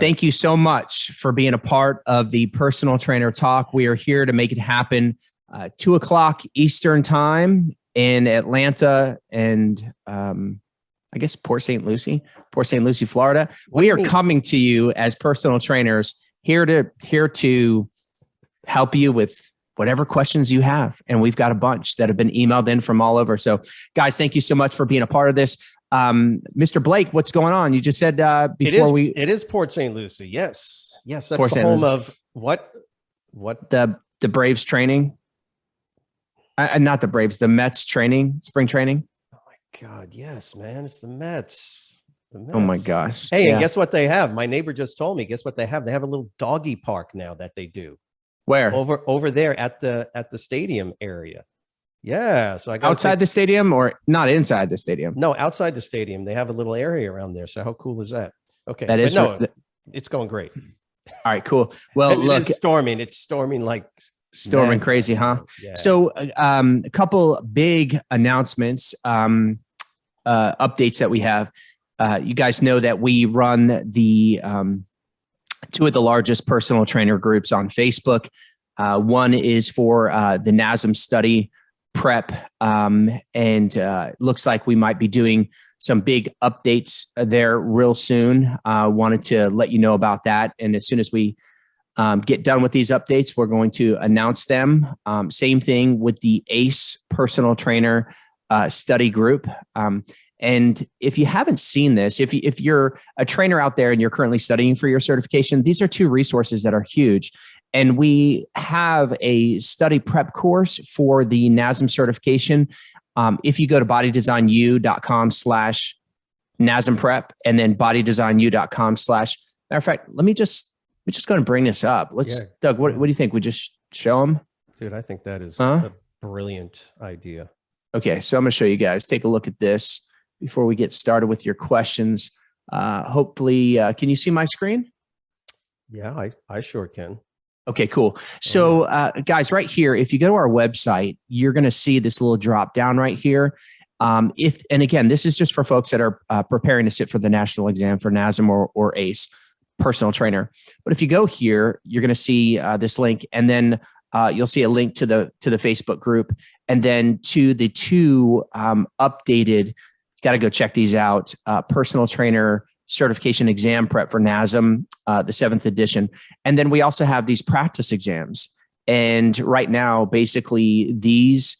Thank you so much for being a part of the Personal Trainer Talk. We are here to make it happen. 2:00 Eastern time in Atlanta and I guess Port St. Lucie, Florida. We are coming to you as personal trainers here to help you with whatever questions you have. And we've got a bunch that have been emailed in from all over. So guys, thank you so much for being a part of this. Mr. Blake, what's going on? You just said it is Port St. Lucie. Yes. That's Port the home of what the Braves training. Not the Braves, the Mets training, spring training. Oh my God. Yes, man. It's the Mets. Oh my gosh. Hey, and guess what they have? My neighbor just told me, guess what they have? They have a little doggy park now that they do. Where? Over there at the stadium area. Yeah. So I got outside the stadium or not inside the stadium? No, outside the stadium. They have a little area around there. So how cool is that? Okay. That is it's going great. All right, cool. Well, look, it's storming like storming crazy, huh? Yeah. So a couple big announcements, updates that we have. You guys know that we run the two of the largest personal trainer groups on Facebook. One is for the NASM study prep, and looks like we might be doing some big updates there real soon. Wanted to let you know about that. And as soon as we get done with these updates, we're going to announce them. Same thing with the ACE personal trainer study group. And if you haven't seen this, if you're a trainer out there and you're currently studying for your certification, these are two resources that are huge. And we have a study prep course for the NASM certification. If you go to bodydesignU.com/NASM prep and then bodydesignU.com/ matter of fact, we're just going to bring this up. Doug, what do you think? We just show them? Dude, I think that is a brilliant idea. Okay. So I'm going to show you guys, take a look at this before we get started with your questions. Hopefully, can you see my screen? Yeah, I sure can. Okay, cool. So guys, right here, if you go to our website, you're going to see this little drop down right here. And again, this is just for folks that are preparing to sit for the national exam for NASM or ACE personal trainer. But if you go here, you're going to see this link, and then you'll see a link to the Facebook group, and then to the two updated. Got to go check these out. Personal trainer certification exam prep for NASM, the 7th edition. And then we also have these practice exams. And right now, basically this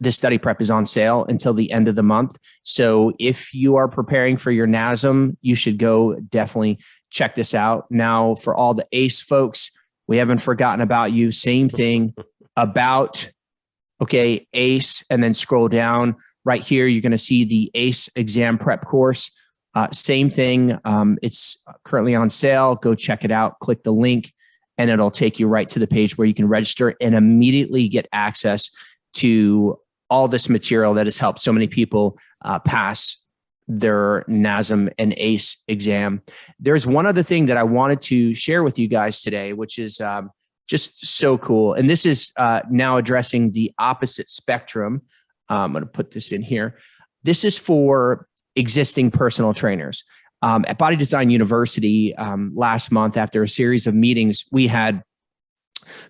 study prep is on sale until the end of the month. So if you are preparing for your NASM, you should go definitely check this out. Now, for all the ACE folks, we haven't forgotten about you. Same thing about, ACE, and then scroll down. Right here, you're going to see the ACE exam prep course. Same thing. It's currently on sale. Go check it out. Click the link, and it'll take you right to the page where you can register and immediately get access to all this material that has helped so many people pass their NASM and ACE exam. There's one other thing that I wanted to share with you guys today, which is just so cool. And this is now addressing the opposite spectrum. I'm going to put this in here. This is for existing personal trainers. At Body Design University last month, after a series of meetings, we had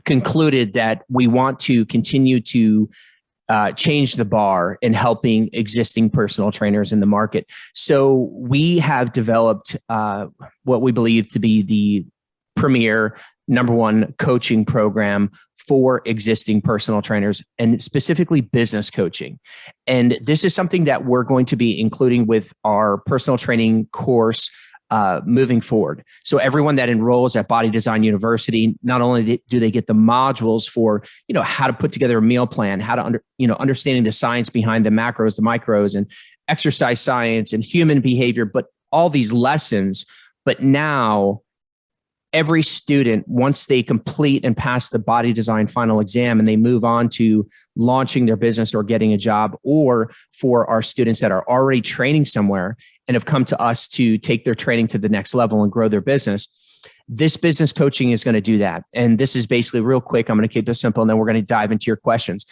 concluded that we want to continue to change the bar in helping existing personal trainers in the market. So we have developed what we believe to be the premier #1 coaching program for existing personal trainers, and specifically business coaching. And this is something that we're going to be including with our personal training course moving forward. So everyone that enrolls at Body Design University, not only do they get the modules for, how to put together a meal plan, how to understanding the science behind the macros, the micros, and exercise science and human behavior, but all these lessons. But now every student, once they complete and pass the body design final exam and they move on to launching their business or getting a job, or for our students that are already training somewhere and have come to us to take their training to the next level and grow their business, this business coaching is going to do that. And this is basically real quick. I'm going to keep this simple and then we're going to dive into your questions.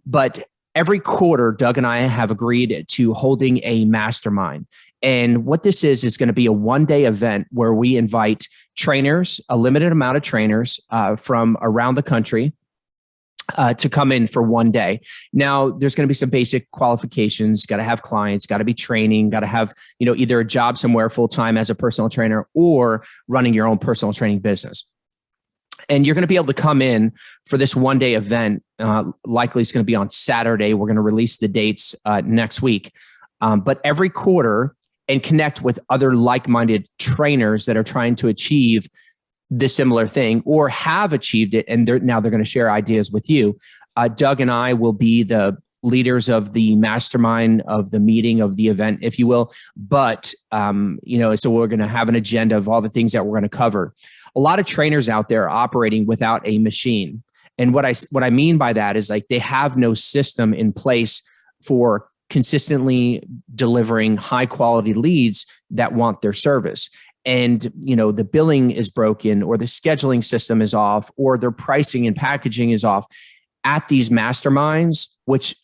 But every quarter, Doug and I have agreed to holding a mastermind. And what this is going to be a one-day event where we invite trainers, a limited amount of trainers from around the country to come in for one day. Now, there's going to be some basic qualifications. Got to have clients, got to be training, got to have, either a job somewhere full-time as a personal trainer or running your own personal training business. And you're going to be able to come in for this one-day event. Likely it's going to be on Saturday. We're going to release the dates next week. But every quarter, and connect with other like-minded trainers that are trying to achieve this similar thing or have achieved it. And now they're going to share ideas with you. Doug and I will be the leaders of the mastermind, of the meeting, of the event, if you will. But, so we're going to have an agenda of all the things that we're going to cover. A lot of trainers out there are operating without a machine. And what I mean by that is, like, they have no system in place for consistently delivering high quality leads that want their service. And, the billing is broken, or the scheduling system is off, or their pricing and packaging is off. At these masterminds, which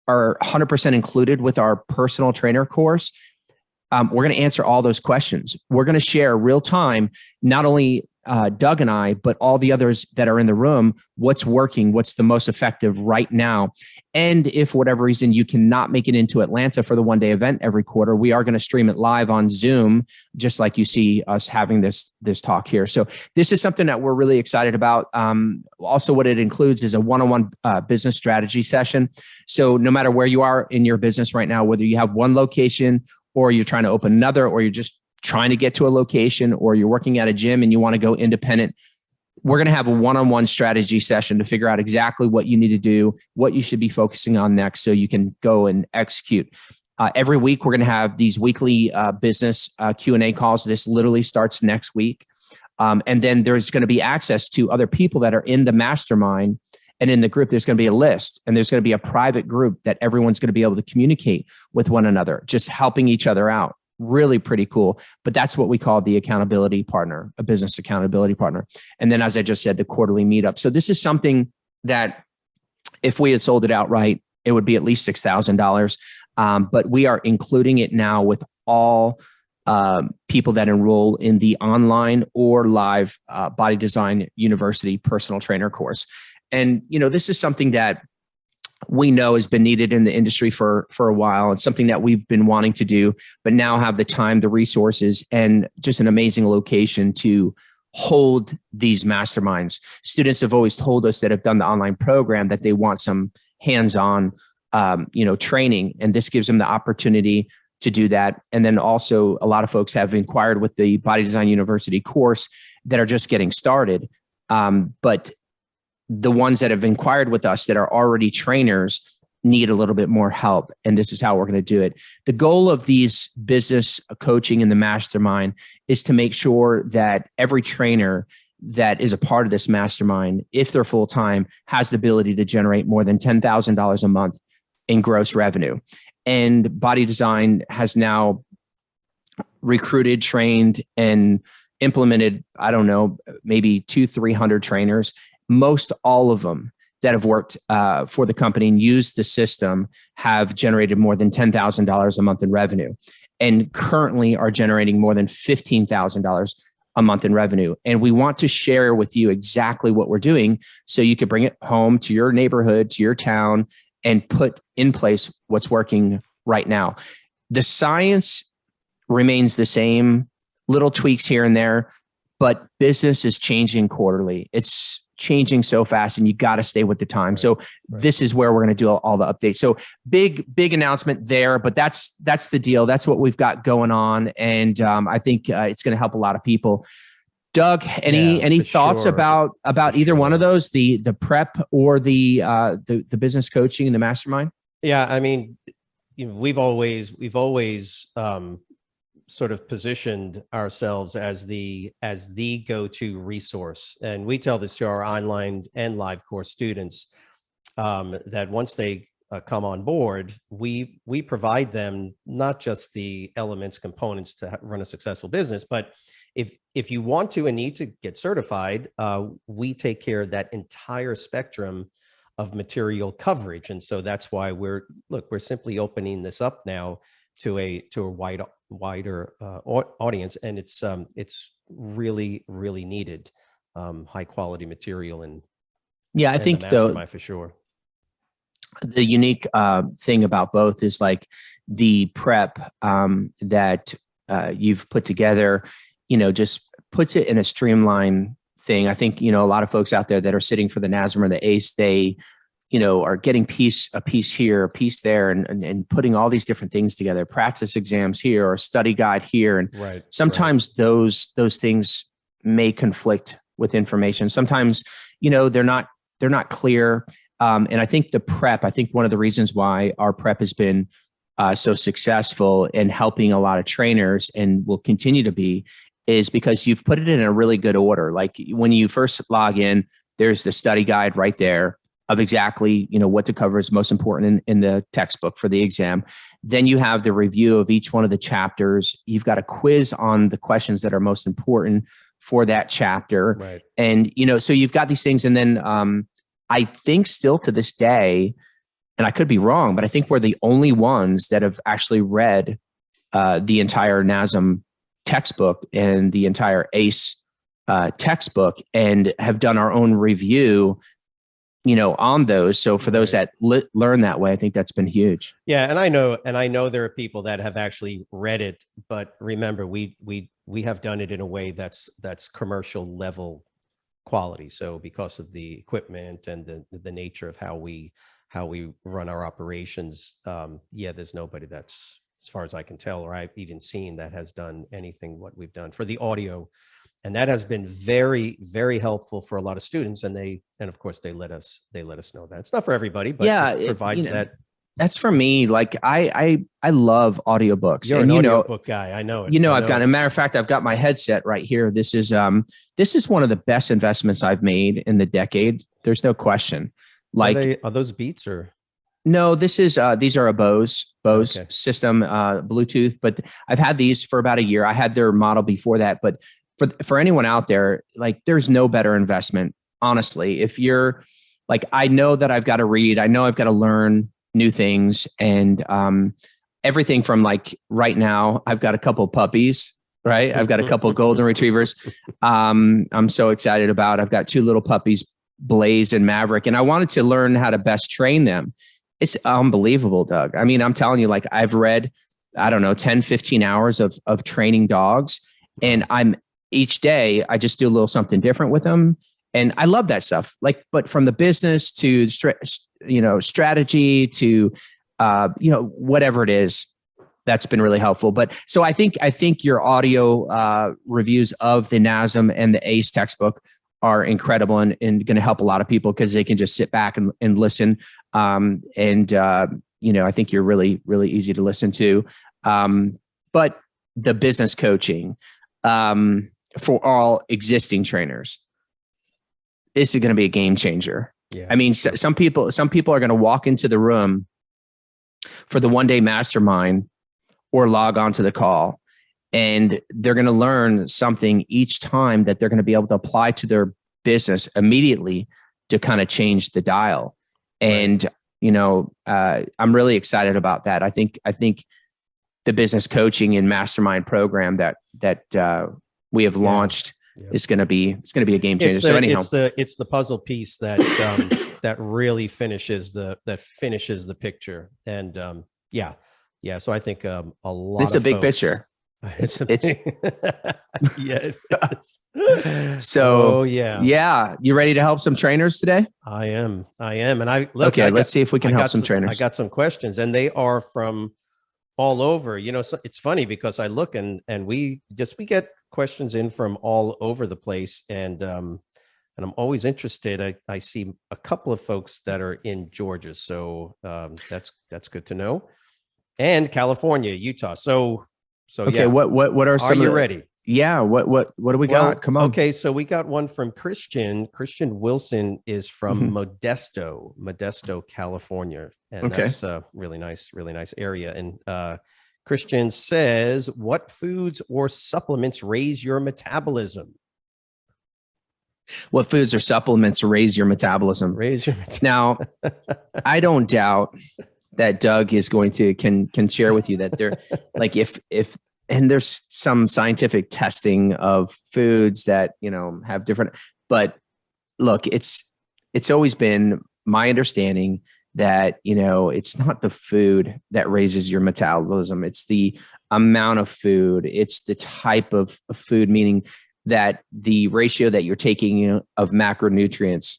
are 100% included with our personal trainer course, we're going to answer all those questions. We're going to share real time, not only Doug and I, but all the others that are in the room, what's working, what's the most effective right now. And if for whatever reason you cannot make it into Atlanta for the one-day event every quarter, we are going to stream it live on Zoom, just like you see us having this talk here. So this is something that we're really excited about. Also, what it includes is a one-on-one business strategy session. So no matter where you are in your business right now, whether you have one location or you're trying to open another, or you're just trying to get to a location, or you're working at a gym and you want to go independent, we're going to have a one-on-one strategy session to figure out exactly what you need to do, what you should be focusing on next, so you can go and execute. Every week, we're going to have these weekly business Q&A calls. This literally starts next week. And then there's going to be access to other people that are in the mastermind. And in the group, there's going to be a list, and there's going to be a private group that everyone's going to be able to communicate with one another, just helping each other out. Really pretty cool. But that's what we call the accountability partner, a business accountability partner. And then, as I just said, the quarterly meetup. So this is something that if we had sold it outright, it would be at least $6,000. But we are including it now with all people that enroll in the online or live Body Design University personal trainer course. And, this is something that we know has been needed in the industry for a while. It's something that we've been wanting to do, but now have the time, the resources, and just an amazing location to hold these masterminds. Students have always told us that have done the online program that they want some hands-on, training, and this gives them the opportunity to do that. And then also, a lot of folks have inquired with the Body Design University course that are just getting started. But the ones that have inquired with us that are already trainers need a little bit more help. And this is how we're going to do it. The goal of these business coaching in the mastermind is to make sure that every trainer that is a part of this mastermind, if they're full-time, has the ability to generate more than $10,000 a month in gross revenue. And Body Design has now recruited, trained, and implemented, maybe 200-300 trainers. Most all of them that have worked for the company and used the system have generated more than $10,000 a month in revenue, and currently are generating more than $15,000 a month in revenue. And we want to share with you exactly what we're doing, so you can bring it home to your neighborhood, to your town, and put in place what's working right now. The science remains the same, little tweaks here and there, but business is changing quarterly. It's changing so fast, and you got to stay with the time. So this is where we're going to do all the updates. So big announcement there, but that's the deal. That's what we've got going on. And I think it's going to help a lot of people. Doug, any thoughts about either one of those, the prep or the business coaching and the mastermind? Yeah. I mean, we've always sort of positioned ourselves as the go-to resource. And we tell this to our online and live course students, that once they come on board, we provide them not just the elements, components to run a successful business, but if you want to and need to get certified, we take care of that entire spectrum of material coverage. And so that's why we're simply opening this up now to a wider audience, and it's really, really needed, high quality material. And yeah, I think the though mastermind for sure. the unique thing about both is like the prep that you've put together, just puts it in a streamlined thing. I think, a lot of folks out there that are sitting for the NASM or the ACE, they, are getting a piece here, a piece there, and putting all these different things together, practice exams here or a study guide here. And sometimes those things may conflict with information. Sometimes, they're not clear. And I think one of the reasons why our prep has been so successful in helping a lot of trainers and will continue to be is because you've put it in a really good order. Like when you first log in, there's the study guide right there of exactly, what to cover is most important in the textbook for the exam. Then you have the review of each one of the chapters. You've got a quiz on the questions that are most important for that chapter. Right. And, so you've got these things. And then I think still to this day, and I could be wrong, but I think we're the only ones that have actually read the entire NASM textbook and the entire ACE textbook and have done our own review, on those. So for those that learn that way, I think that's been huge. Yeah. And I know there are people that have actually read it, but remember, we have done it in a way that's commercial level quality. So because of the equipment and the nature of how we run our operations, there's nobody that's, as far as I can tell, or I've even seen, that has done anything what we've done for the audio. And that has been very, very helpful for a lot of students. And of course they let us know that it's not for everybody, but it provides that. That's for me. Like I love audiobooks. You're an audiobook guy. I know it. I've got, as a matter of fact, I've got my headset right here. This is one of the best investments I've made in the decade. There's no question. Like, are those Beats or? No, these are a Bose Okay. system, Bluetooth, but I've had these for about a year. I had their model before that, but for anyone out there, like there's no better investment, honestly. If you're like, I know that I've got to read, I know I've got to learn new things, and everything from like right now, I've got a couple puppies, right? I've got a couple golden retrievers. I'm so excited about. I've got two little puppies, Blaze and Maverick, and I wanted to learn how to best train them. It's unbelievable, Doug. I mean, I'm telling you, like I've read, I don't know, 10, 15 hours of training dogs, and each day I just do a little something different with them. And I love that stuff. Like, but from the business to, strategy to, whatever it is, that's been really helpful. But so I think your audio reviews of the NASM and the ACE textbook are incredible and going to help a lot of people because they can just sit back and listen. I think you're really, really easy to listen to. But the business coaching, for all existing trainers, this is going to be a game changer. Yeah. I mean, some people are going to walk into the room for the one-day mastermind or log on to the call, and they're going to learn something each time that they're going to be able to apply to their business immediately to kind of change the dial. And, I'm really excited about that. I think the business coaching and mastermind program that we have launched is going to be a game changer. So anyhow, it's the puzzle piece that that really finishes the picture. And so I think a lot. It's a big picture. It's yeah. It is. So you ready to help some trainers today? I am. And let's see if we can help some trainers. I got some questions, and they are from all over. So it's funny because I look and we get questions in from all over the place, and I'm always interested. I see a couple of folks that are in Georgia, so that's good to know, and California, Utah. So okay, yeah. What are some? Are you ready? Yeah. What do we got? Come on. Okay, so we got one from Christian. Christian Wilson is from Modesto, California, and that's a really nice area. And Christian says, "What foods or supplements raise your metabolism?" What foods or supplements raise your metabolism? Now, I don't doubt that Doug is going to can share with you that they're like if and there's some scientific testing of foods that, have different, but look, it's always been my understanding that, it's not the food that raises your metabolism. It's the amount of food. It's the type of food, meaning that the ratio that you're taking of macronutrients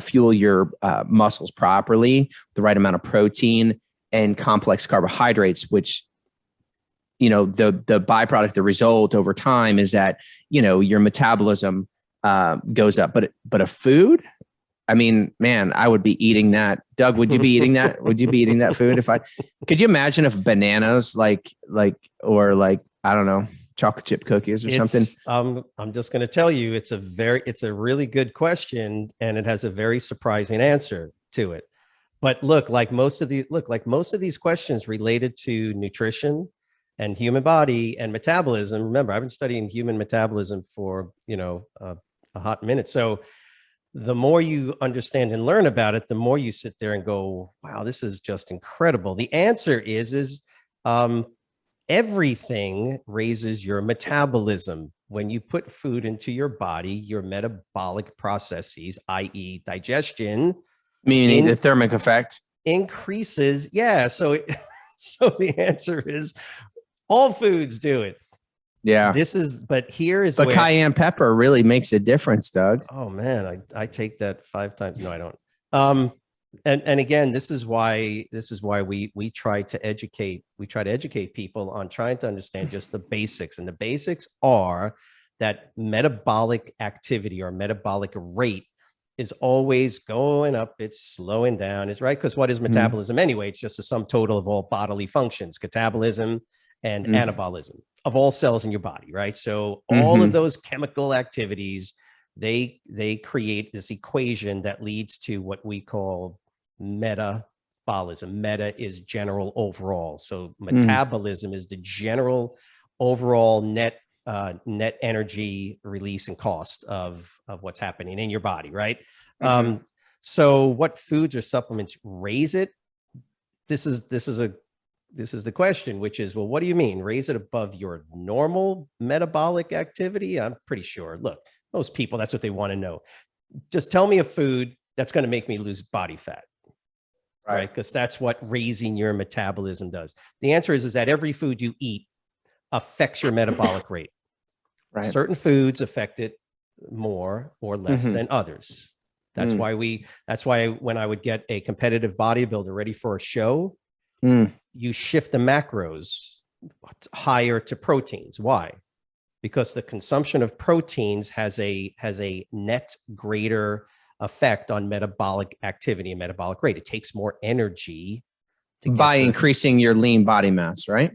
fuel your muscles properly, the right amount of protein and complex carbohydrates, which, the byproduct, the result over time is that, your metabolism goes up. But a food, I mean, man, I would be eating that. Doug, would you be eating that? Would you be eating that food could you imagine if bananas or I don't know, chocolate chip cookies or something? I'm just going to tell you, it's a really good question, and it has a very surprising answer to it. But look, like most of these questions related to nutrition and human body and metabolism. Remember, I've been studying human metabolism for, a hot minute. So the more you understand and learn about it, the more you sit there and go, wow, this is just incredible. The answer is everything raises your metabolism. When you put food into your body, your metabolic processes, i.e. digestion, meaning the thermic effect, increases. Yeah. So the answer is all foods do it. Yeah. But cayenne pepper really makes a difference, Doug. Oh man, I take that 5 times. No, I don't. And again, this is why we try to educate people on trying to understand just the basics. And the basics are that metabolic activity or metabolic rate is always going up. It's slowing down. Is right. Because what is metabolism anyway? It's just a sum total of all bodily functions, catabolism and anabolism of all cells in your body, right? So all of those chemical activities, they create this equation that leads to what we call metabolism. Meta is general overall. So metabolism is the general overall net energy release and cost of what's happening in your body, right? So what foods or supplements raise it? This is the question, which is, well, what do you mean? Raise it above your normal metabolic activity? I'm pretty sure. Look, most people, that's what they want to know. Just tell me a food that's going to make me lose body fat, right? Because that's what raising your metabolism does. The answer is that every food you eat affects your metabolic rate. Right. Certain foods affect it more or less than others. That's why when I would get a competitive bodybuilder ready for a show, you shift the macros higher to proteins. Why? Because the consumption of proteins has a net greater effect on metabolic activity and metabolic rate. It takes more energy by increasing your lean body mass, right?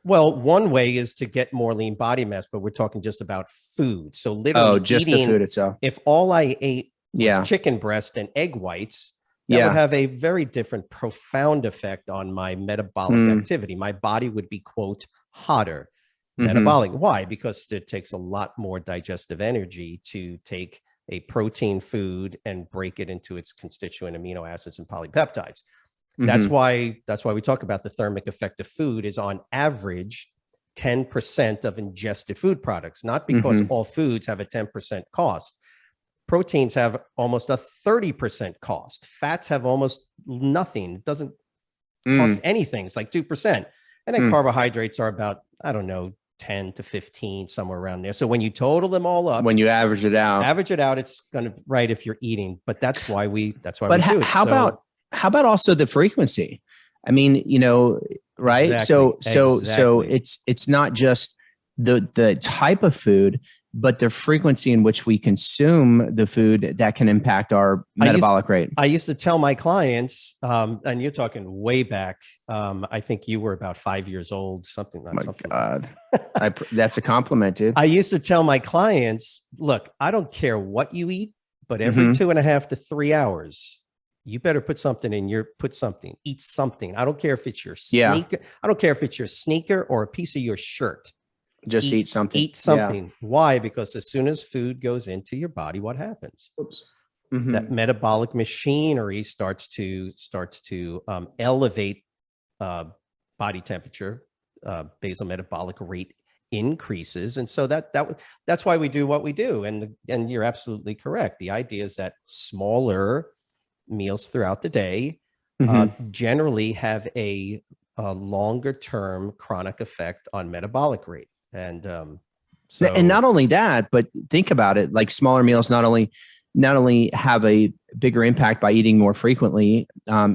Well, one way is to get more lean body mass, but we're talking just about food. So literally just the food itself. If all I ate was chicken breast and egg whites, that would have a very different, profound effect on my metabolic activity. My body would be, quote, hotter. Metabolic. Why? Because it takes a lot more digestive energy to take a protein food and break it into its constituent amino acids and polypeptides. That's why we talk about the thermic effect of food is on average 10% of ingested food products, not because all foods have a 10% cost. Proteins have almost a 30% cost. Fats have almost nothing. It doesn't cost anything. It's like 2%. And then carbohydrates are about, I don't know, 10 to 15, somewhere around there. So when you total them all up, when you average it out, it's going to right if you're eating. But that's why we do it. How about also the frequency? I mean, right? Exactly, So it's not just the type of food, but the frequency in which we consume the food that can impact our metabolic rate. I used to tell my clients, and you're talking way back. I think you were about 5 years old, something. Oh my God, that's a compliment, dude. I used to tell my clients, look, I don't care what you eat, but every 2.5 to 3 hours, you better eat something. I don't care if it's your sneaker. I don't care if it's your sneaker or a piece of your shirt. Just eat something. Eat something. Yeah. Why? Because as soon as food goes into your body, what happens? That metabolic machinery starts to elevate body temperature, basal metabolic rate increases. And so that's why we do what we do. And you're absolutely correct. The idea is that smaller meals throughout the day generally have a longer term chronic effect on metabolic rate. And not only that, but think about it, like smaller meals not only have a bigger impact by eating more frequently,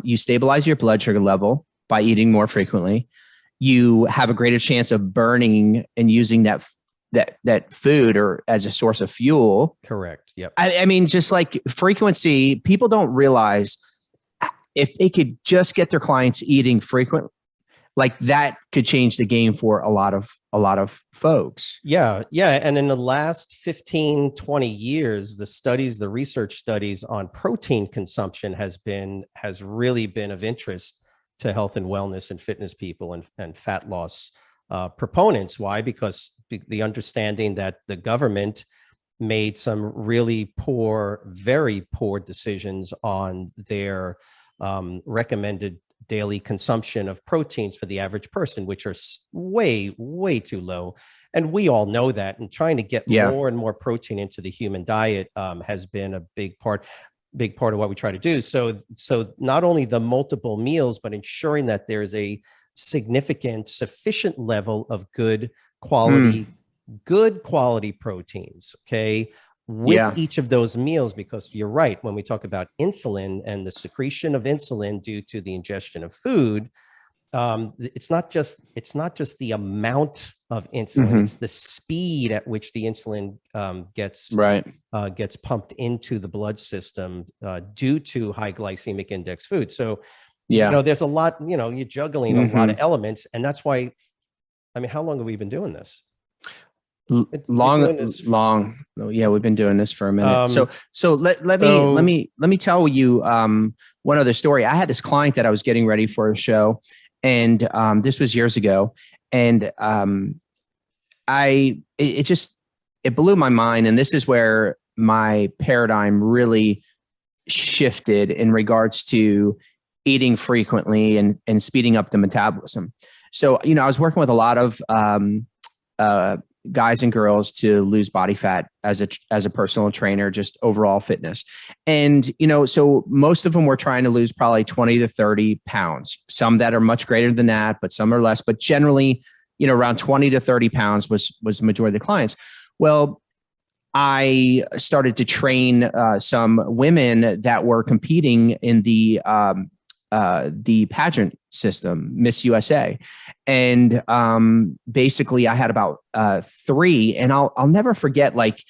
you stabilize your blood sugar level by eating more frequently. You have a greater chance of burning and using that food or as a source of fuel. Correct. Yep. I mean, just like frequency, people don't realize if they could just get their clients eating frequent, like that could change the game for a lot of folks. Yeah. And in the last 15, 20 years, the research studies on protein consumption has really been of interest to health and wellness and fitness people and fat loss proponents. Why? Because the understanding that the government made some really very poor decisions on their recommended daily consumption of proteins for the average person, which are way, way too low. And we all know that. And trying to get more and more protein into the human diet has been a big part of what we try to do. So not only the multiple meals, but ensuring that there's a sufficient level of good quality proteins. Okay. With each of those meals, because you're right, when we talk about insulin and the secretion of insulin due to the ingestion of food, it's not just the amount of insulin, it's the speed at which the insulin gets pumped into the blood system due to high glycemic index food. So, there's a lot, you're juggling a lot of elements, and that's why, I mean, how long have we been doing this? Long. Yeah, we've been doing this for a minute. So let me tell you one other story. I had this client that I was getting ready for a show, and this was years ago, and it blew my mind. And this is where my paradigm really shifted in regards to eating frequently and speeding up the metabolism. So, I was working with a lot of guys and girls to lose body fat as a personal trainer, just overall fitness. And, so most of them were trying to lose probably 20 to 30 pounds, some that are much greater than that, but some are less, but generally, around 20 to 30 pounds was the majority of the clients. Well, I started to train some women that were competing in the pageant system, Miss USA. And basically I had about 3, and I'll never forget, like,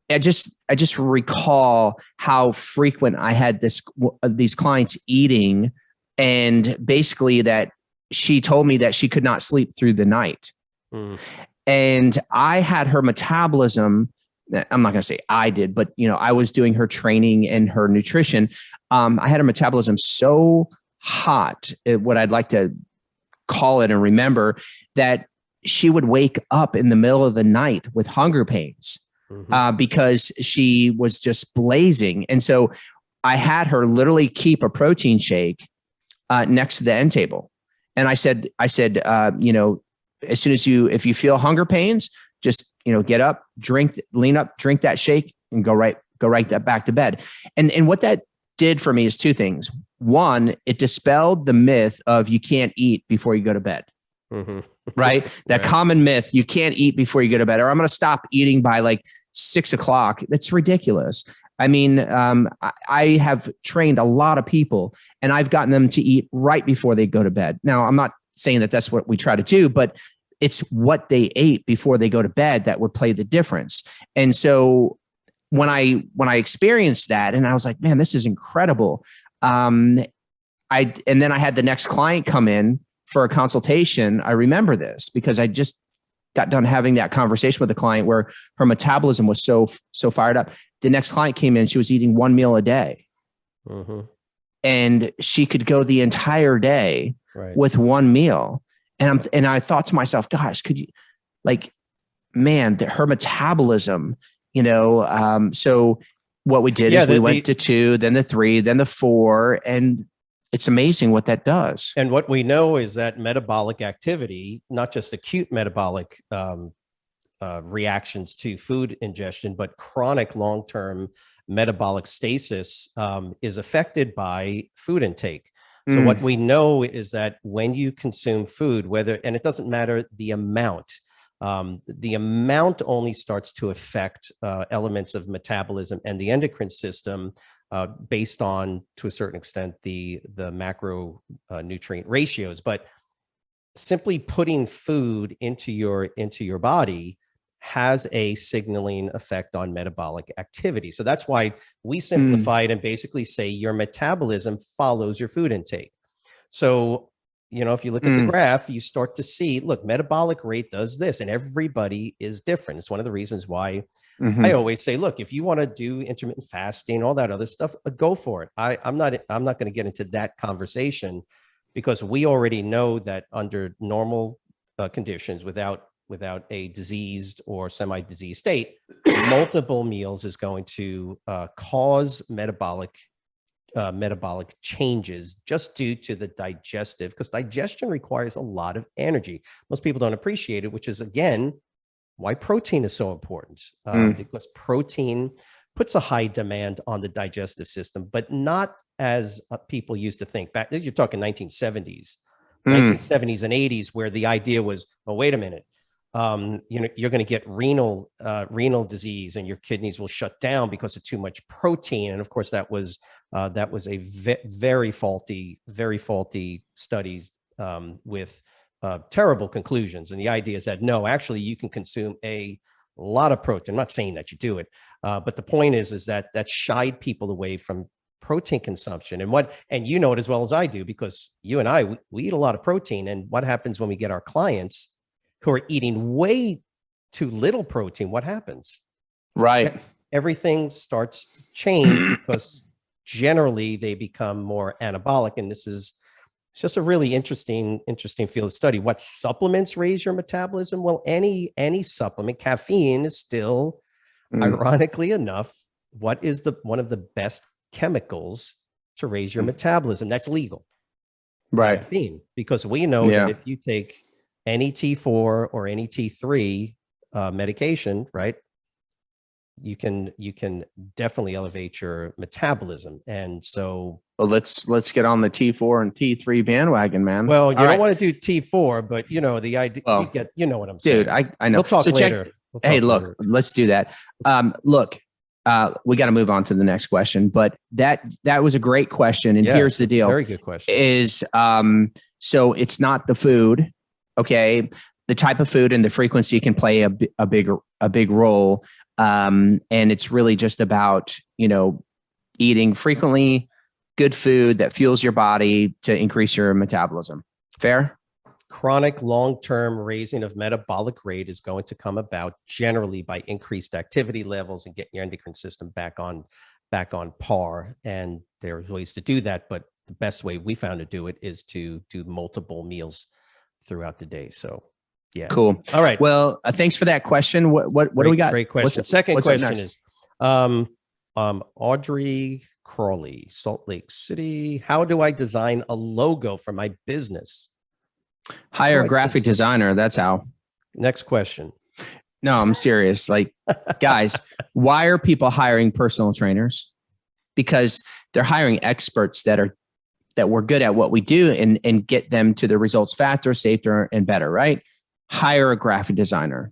I just recall how frequent I had these clients eating, and basically that she told me that she could not sleep through the night. And I had her metabolism. I'm not going to say I did, but I was doing her training and her nutrition. I had her metabolism so hot, what I'd like to call it and remember, that she would wake up in the middle of the night with hunger pains because she was just blazing. And so I had her literally keep a protein shake next to the end table. And I said, as soon as if you feel hunger pains, just, get up, lean up, drink that shake, and go right back to bed. And what that did for me is 2 things. One, it dispelled the myth of you can't eat before you go to bed. Right? That common myth, you can't eat before you go to bed, or I'm going to stop eating by like 6 o'clock. That's ridiculous. I mean, I have trained a lot of people, and I've gotten them to eat right before they go to bed. Now, I'm not saying that that's what we try to do, but it's what they ate before they go to bed that would play the difference. And so when I experienced that, and I was like, man, this is incredible. And then I had the next client come in for a consultation. I remember this because I just got done having that conversation with a client where her metabolism was so fired up. The next client came in, she was eating 1 meal a day. And she could go the entire day with 1 meal. And I thought to myself, gosh, could you, like, man, her metabolism, so what we did is we went to 2, then the 3, then the 4. And It's amazing what that does. And what we know is that metabolic activity, not just acute metabolic reactions to food ingestion, but chronic long-term metabolic stasis is affected by food intake. So what we know is that when you consume food, and it doesn't matter the amount only starts to affect elements of metabolism and the endocrine system based on, to a certain extent, the macro nutrient ratios. But simply putting food into your body has a signaling effect on metabolic activity. So that's why we simplify it and basically say your metabolism follows your food intake. So, if you look at the graph, you start to see, look, metabolic rate does this, and everybody is different. It's one of the reasons why I always say, look, if you want to do intermittent fasting, all that other stuff, go for it. I'm not going to get into that conversation, because we already know that under normal conditions, without a diseased or semi-diseased state, multiple meals is going to cause metabolic changes just due to the digestive, because digestion requires a lot of energy. Most people don't appreciate it, which is, again, why protein is so important, because protein puts a high demand on the digestive system, but not as people used to think. Back, you're talking 1970s and 80s, where the idea was, oh, wait a minute, you're going to get renal disease and your kidneys will shut down because of too much protein. And of course, that was a very faulty studies with terrible conclusions. And the idea is that, no, actually you can consume a lot of protein. I'm not saying that you do it, but the point is that shied people away from protein consumption. And you know it as well as I do, because you and I, we eat a lot of protein. And what happens when we get our clients who are eating way too little protein? What happens? Right. Everything starts to change because generally they become more anabolic. And it's just a really interesting field of study. What supplements raise your metabolism? Well, any supplement. Caffeine is still, ironically enough, what is one of the best chemicals to raise your metabolism? That's legal. Right. Caffeine, because we know that if you take any T4 or any T3 medication, right, you can definitely elevate your metabolism. And so, well, let's get on the T4 and T3 bandwagon, man. Well, you don't want to do T4, but the idea, you know what I'm saying. Dude, I know. We'll talk later. Look, let's do that. Look, we got to move on to the next question, but that was a great question. And here's the deal. Very good question. Is, so it's not the food. Okay. The type of food and the frequency can play a big role. And it's really just about, eating frequently good food that fuels your body to increase your metabolism. Fair? Chronic long-term raising of metabolic rate is going to come about generally by increased activity levels and getting your endocrine system back on par. And there's ways to do that, but the best way we found to do it is to do multiple meals throughout the day. So, yeah. Cool. All right. Well, thanks for that question. What do we got? Great question. Second question is Audrey Crawley, Salt Lake City. How do I design a logo for my business? Hire a graphic designer. That's how. Next question. No, I'm serious. Like, guys, why are people hiring personal trainers? Because they're hiring experts that were good at what we do and get them to the results faster, safer, and better, right? Hire a graphic designer.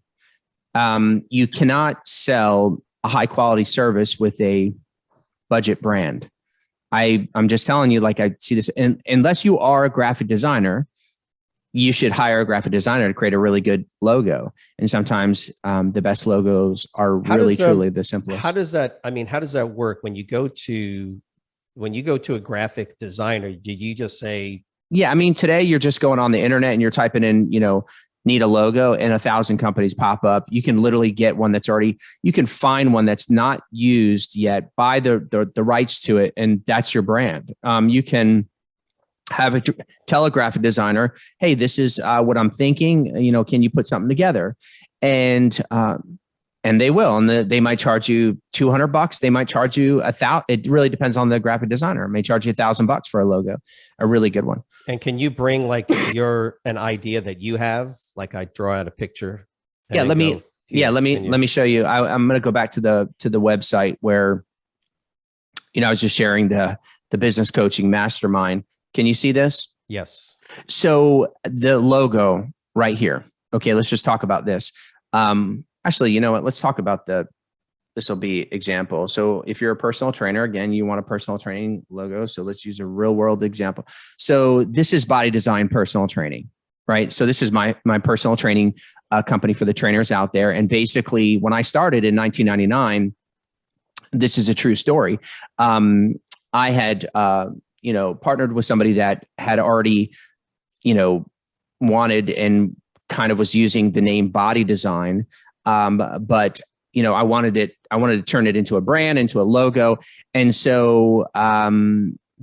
You cannot sell a high quality service with a budget brand. I'm just telling you, like, I see this, and unless you are a graphic designer, you should hire a graphic designer to create a really good logo. And sometimes the best logos are truly the simplest. How does that work when you go to a graphic designer? Did you just say, yeah, today you're just going on the internet and you're typing in, need a logo, and 1,000 companies pop up. You can literally get one you can find one that's not used yet, buy the rights to it, and that's your brand. You can have a telegraphic designer, hey, this is what I'm thinking, can you put something together? And And they will, and they might charge you $200. They might charge you $1,000. It really depends on the graphic designer. It may charge you $1,000 for a logo, a really good one. And can you bring like an idea that you have? Like I draw out a picture. Yeah, let me show you. I'm going to go back to the website where, I was just sharing the business coaching mastermind. Can you see this? Yes. So the logo right here. Okay, let's just talk about this. Actually, you know what? Let's talk about this will be example. So if you're a personal trainer, again, you want a personal training logo. So let's use a real world example. So this is Body Design Personal Training, right? So this is my personal training company for the trainers out there. And basically when I started in 1999, this is a true story. I had, partnered with somebody that had already, wanted and kind of was using the name Body Design. But I wanted to turn it into a brand, into a logo. And so,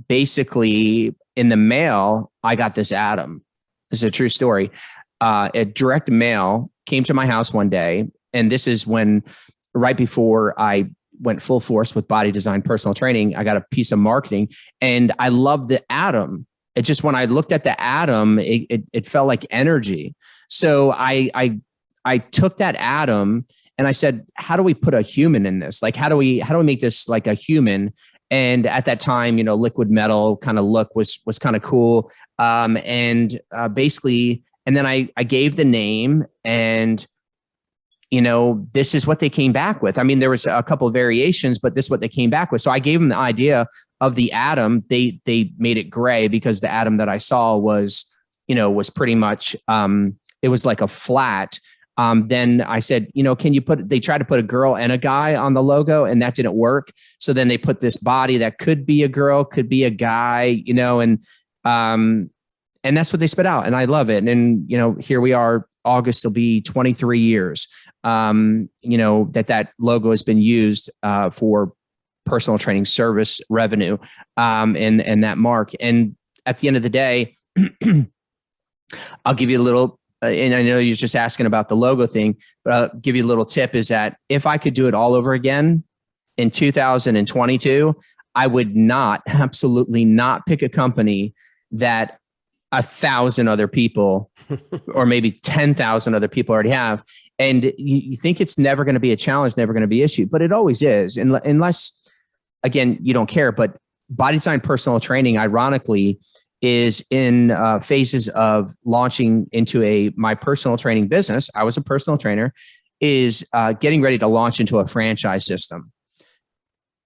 basically in the mail, I got this Atom. This is a true story. A direct mail came to my house one day. And this is when, right before I went full force with Body Design Personal Training, I got a piece of marketing and I loved the Atom. It just, when I looked at the Atom, it felt like energy. So I took that Atom and I said, how do we put a human in this? Like, how do we make this like a human? And at that time, liquid metal kind of look was kind of cool. Basically, and then I gave the name and, this is what they came back with. I mean, there was a couple of variations, but this is what they came back with. So I gave them the idea of the Atom. They made it gray because the Atom that I saw was pretty much, it was like a flat. Then I said, can you they tried to put a girl and a guy on the logo and that didn't work. So then they put this body that could be a girl, could be a guy, and that's what they spit out. And I love it. And, here we are, August will be 23 years, that logo has been used, for personal training service revenue, and that mark. And at the end of the day, I'll give you a little, and I know you're just asking about the logo thing, but I'll give you a little tip is that if I could do it all over again in 2022, I would absolutely not pick a company that 1,000 other people or maybe 10,000 other people already have. And you think it's never going to be a challenge, never going to be issued, but it always is. Unless, again, you don't care. But Body Design Personal Training, ironically, is in phases of launching into my personal training business. I was a personal trainer, is getting ready to launch into a franchise system.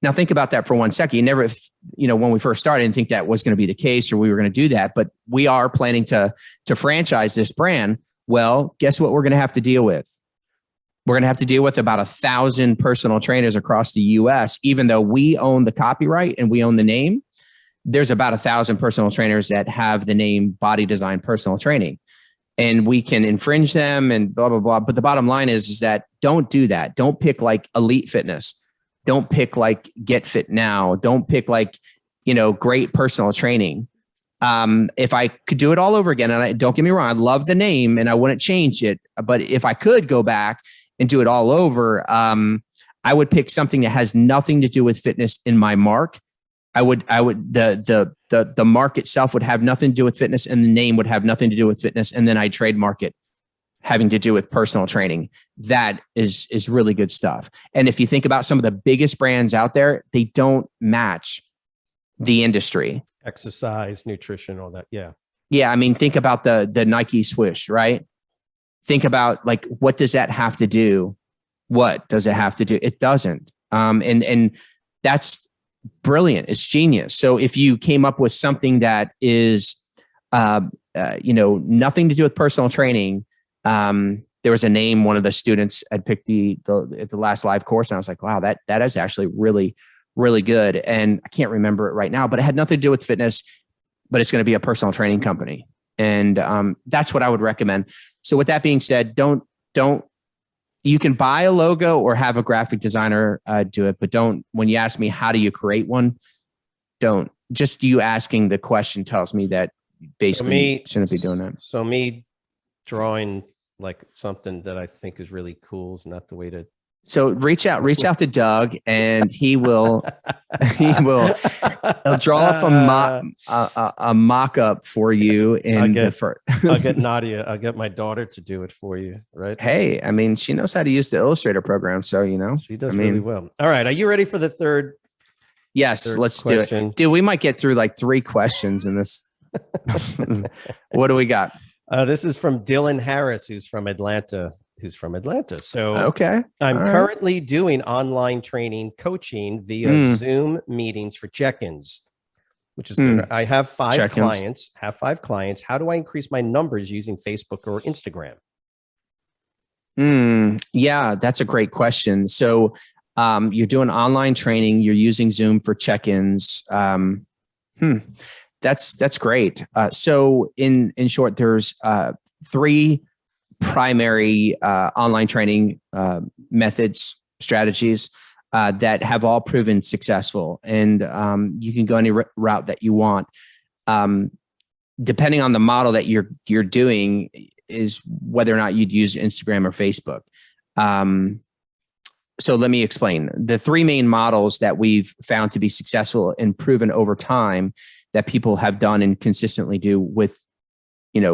Now think about that for 1 second. You never, when we first started, I didn't think that was going to be the case or we were going to do that, but we are planning to franchise this brand. Well, guess what we're going to have to deal with? We're going to have to deal with about 1,000 personal trainers across the US, even though we own the copyright and we own the name. There's about 1,000 personal trainers that have the name Body Design Personal Training, and we can infringe them and blah, blah, blah. But the bottom line is that don't do that. Don't pick like Elite Fitness. Don't pick like Get Fit Now. Don't pick like, great personal training. If I could do it all over again, and don't get me wrong, I love the name and I wouldn't change it. But if I could go back and do it all over, I would pick something that has nothing to do with fitness in my mark. The mark itself would have nothing to do with fitness and the name would have nothing to do with fitness. And then I trademark it having to do with personal training. That is really good stuff. And if you think about some of the biggest brands out there, they don't match the industry. Exercise, nutrition, all that. Yeah. Yeah. I mean, think about the Nike swoosh, right? Think about like, what does that have to do? What does it have to do? It doesn't. And that's brilliant. It's genius. So if you came up with something that is, nothing to do with personal training, there was a name one of the students had picked at the last live course, and I was like, wow, that is actually really, really good. And I can't remember it right now, but it had nothing to do with fitness, but it's going to be a personal training company. And that's what I would recommend. So with that being said, don't you can buy a logo or have a graphic designer do it, but don't, when you ask me, how do you create one? Don't. Just you asking the question tells me that basically shouldn't be doing that. So me drawing like something that I think is really cool is not the way to So reach out to Doug, and he'll draw up a mock up for you. I'll get Nadia. I'll get my daughter to do it for you. Right. Hey, I mean, she knows how to use the Illustrator program. So, she does really well. All right. Are you ready for the third? Yes, let's do it. Dude, we might get through like 3 questions in this. What do we got? This is from Dylan Harris, who's from Atlanta. So okay, I'm currently doing online training coaching via Zoom meetings for check-ins, which is good. I have 5 clients. How do I increase my numbers using Facebook or Instagram? Yeah, that's a great question. So you're doing online training. You're using Zoom for check-ins. That's great. So in short, there's 3 primary online training methods, strategies that have all proven successful, and you can go any route that you want. Depending on the model that you're doing, is whether or not you'd use Instagram or Facebook. So let me explain. The 3 main models that we've found to be successful and proven over time that people have done and consistently do with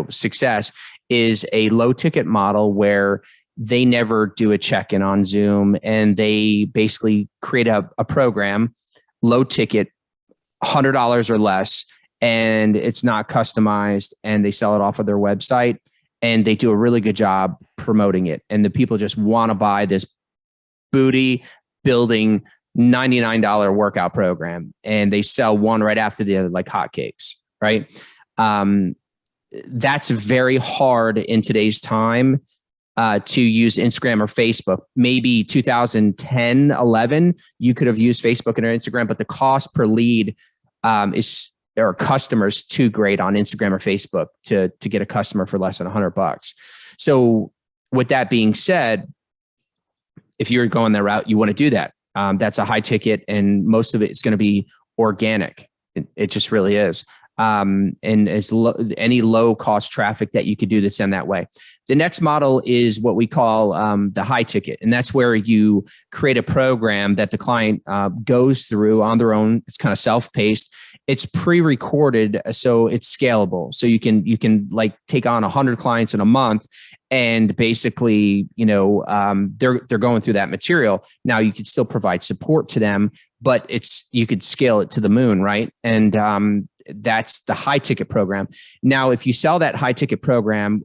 success is a low ticket model where they never do a check-in on Zoom, and they basically create a program, low ticket, $100 or less, and it's not customized, and they sell it off of their website, and they do a really good job promoting it. And the people just want to buy this booty building $99 workout program, and they sell one right after the other like hotcakes, right? That's very hard in today's time to use Instagram or Facebook. Maybe 2010, 11, you could have used Facebook and Instagram, but the cost per lead or customers too great on Instagram or Facebook to get a customer for less than $100. So with that being said, if you're going that route, you want to do that. That's a high ticket, and most of it is going to be organic. It just really is. And any low cost traffic that you could do to send that way. The next model is what we call the high ticket. And that's where you create a program that the client goes through on their own. It's kind of self-paced. It's pre-recorded, so it's scalable. So you can like take on 100 clients in a month, and basically, they're going through that material. Now you could still provide support to them, but you could scale it to the moon, right? And that's the high ticket program. Now, if you sell that high ticket program,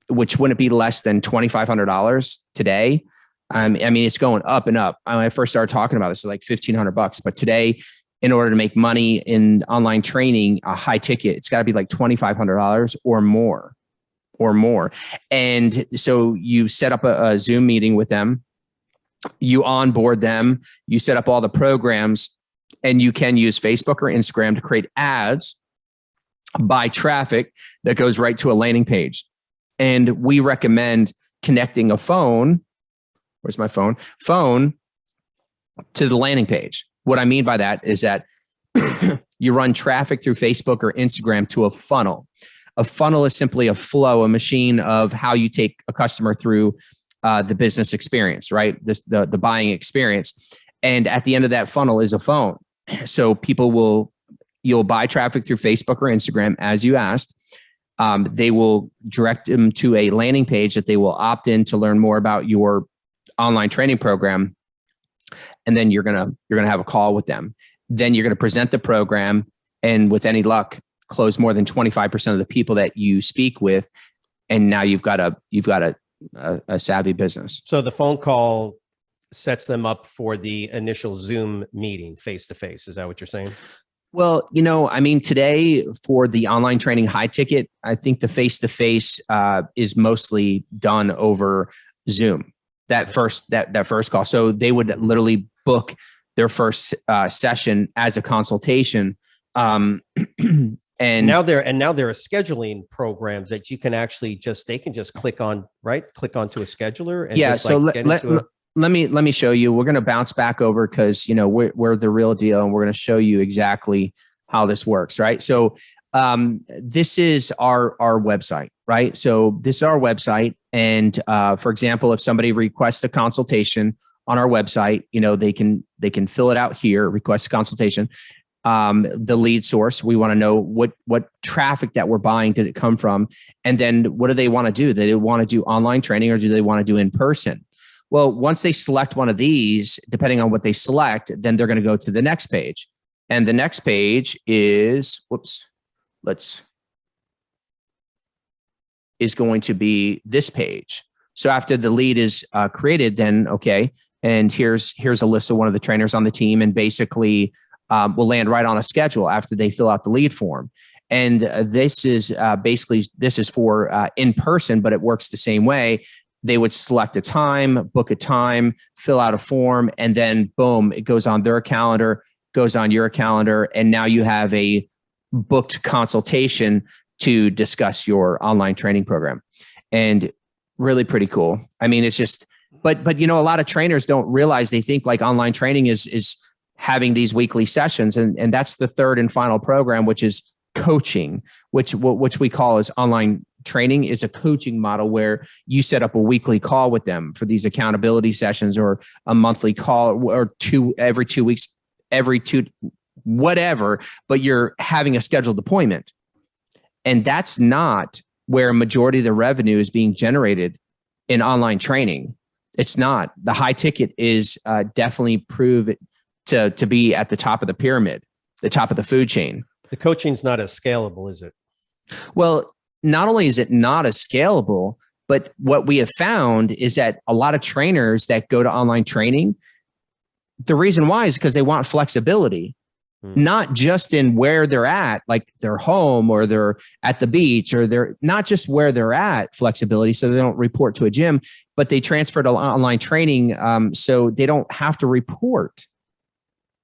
which wouldn't be less than $2,500 today. I mean, it's going up and up. When I first started talking about this, it's like $1,500, but today, in order to make money in online training, a high ticket, it's got to be like $2,500 or more. And so you set up a Zoom meeting with them, you onboard them, you set up all the programs, and you can use Facebook or Instagram to create ads, buy traffic that goes right to a landing page. And we recommend connecting a phone. Where's my phone? Phone to the landing page. What I mean by that is that you run traffic through Facebook or Instagram to a funnel. A funnel is simply a flow, a machine of how you take a customer through the business experience, right? The buying experience. And at the end of that funnel is a phone. So you'll buy traffic through Facebook or Instagram, as you asked. They will direct them to a landing page that they will opt in to learn more about your online training program. And then you're gonna have a call with them. Then you're gonna present the program, and with any luck, close more than 25% of the people that you speak with. And now you've got a savvy business. So the phone call sets them up for the initial Zoom meeting face to face. Is that what you're saying? Well, I mean, today for the online training high ticket, I think the face to face is mostly done over Zoom. That first call. So they would literally book their first session as a consultation. And now there are scheduling programs that you can actually they can just click onto a scheduler. And let me show you. We're going to bounce back over because we're the real deal, and we're going to show you exactly how this works, right? So This is our website, right? So this is our website. And for example, if somebody requests a consultation on our website, they can fill it out here, request a consultation. The lead source, we want to know what traffic that we're buying did it come from, and then what do they want to do? Do they want to do online training or do they want to do in person? Well, once they select one of these, depending on what they select, then they're going to go to the next page, and the next page is is going to be this page. So after the lead is created, then okay, and here's a list of one of the trainers on the team, and basically will land right on a schedule after they fill out the lead form. And this is for in person, but it works the same way. They would select a time, book a time, fill out a form, and then boom, it goes on their calendar, goes on your calendar, and now you have a booked consultation to discuss your online training program. And really pretty cool. I mean, it's just, but a lot of trainers don't realize, they think like online training is having these weekly sessions. And that's the third and final program, which is coaching, which we call as online training, is a coaching model where you set up a weekly call with them for these accountability sessions, or a monthly call, or every 2 weeks, whatever, but you're having a scheduled appointment. And that's not where a majority of the revenue is being generated in online training. It's not. The high ticket is definitely proved to be at the top of the pyramid, the top of the food chain. The coaching's not as scalable, is it? Well, not only is it not as scalable, but what we have found is that a lot of trainers that go to online training, the reason why is because they want flexibility, not just in where they're at, like their home or they're at the beach, or they're not just where they're at, flexibility, so they don't report to a gym, but they transfer to online training so they don't have to report